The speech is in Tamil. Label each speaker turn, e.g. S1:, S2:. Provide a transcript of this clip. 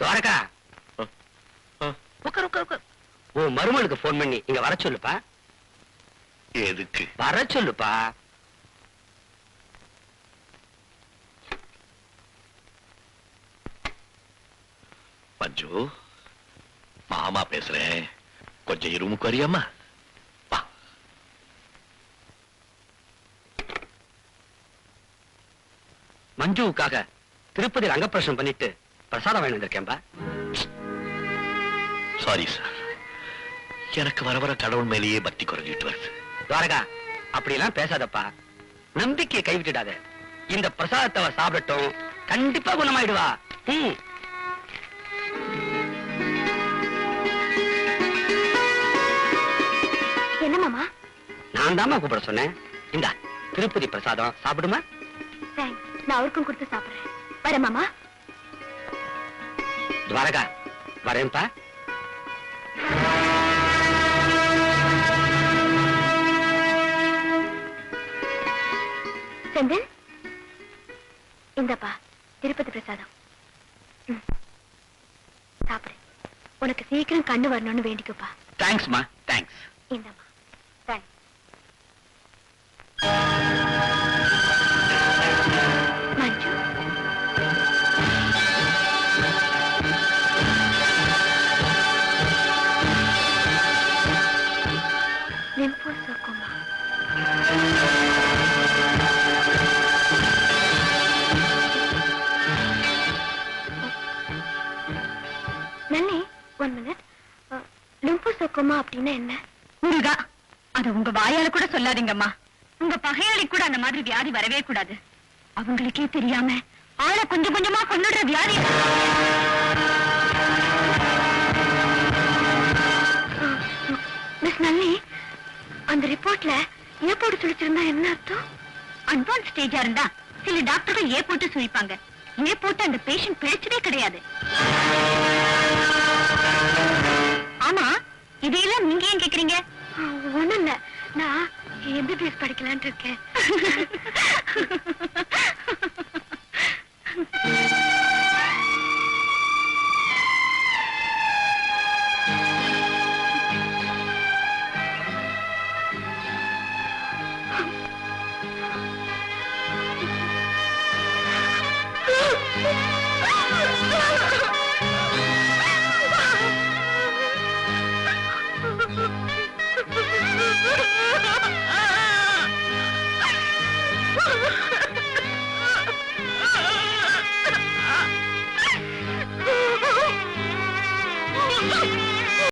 S1: துவாரகா உட்கார் உட்கார் உட்கார். உன் மருமனுக்கு போன் பண்ணி இங்க வர சொல்லுப்பா.
S2: எதுக்கு?
S1: வர சொல்லுப்பா.
S2: மஞ்சு, மாமா பேசுறேன், கொஞ்சம் இருமுக்கு வரியாமா? வா.
S1: மஞ்சுவுக்காக திருப்பதி ரங்கப்பிரசனம் பண்ணிட்டு பிரசாதம் வாங்கி வந்திருக்கேன்பா.
S2: சாரி சார், எனக்கு வர வர கடவுள் மேலேயே பக்தி குறைஞ்சிட்டு வருது.
S1: துவாரகா, அப்படியெல்லாம் பேசாதப்பா. நம்பிக்கையை கைவிட்டுடாத. இந்த பிரசாதத்தை அவ சாப்பிடட்டும், கண்டிப்பா குணமாயிடுவா.
S3: என்ன மாமா?
S1: நான் தாமா கூப்பிட சொன்னேன். இந்த திருப்பதி பிரசாதம் சாப்பிடுமா?
S3: நான் அவருக்கும் கொடுத்து சாப்பிடுறேன். வரேன் மாமா.
S1: துவாரகா, வரேன்ப்பா.
S3: செந்தில், இந்தப்பா திருப்பதி பிரசாதம். சாப்பிடு. உனக்கு சீக்கிரம் கண்ணு வரணும்னு வேண்டிக்கப்பா.
S1: தேங்க்ஸ்மா, தேங்க்ஸ்.
S3: இந்தம்மா. தேங்க்ஸ். மஞ்சு, லிம்போசோகோமா. நன்னி, 1 minute. லிம்போசோகோமா அப்படின்னா என்ன?
S4: முருகா, அது உங்க வாயால கூட சொல்லாதீங்கம்மா. உங்க பகையாளி கூட அந்த மாதிரி வியாதி வரவே கூடாது. அவங்களுக்கே தெரியாம ஆளை கொஞ்சம் கொஞ்சமா கொண்டுடுற வியாதி.
S3: மிஸ் நன்னி, அந்த ரிப்போர்ட்ல ஏ போட்டு சுழிச்சிருந்தா என்ன அர்த்தம்?
S4: அட்வான்ஸ் ஸ்டேஜா இருந்தா சில டாக்டர்கள் ஏ போட்டு சுழிப்பாங்க. ஏ போட்டு அந்த பேஷண்ட் பிழைச்சதே கிடையாது. ஆமா, இதையெல்லாம் நீங்க ஏன் கேக்குறீங்க?
S3: ஒண்ணும் இல்ல, நான் எம்பிபிஎஸ் படிக்கலான்னு இருக்கேன்.
S4: Oh,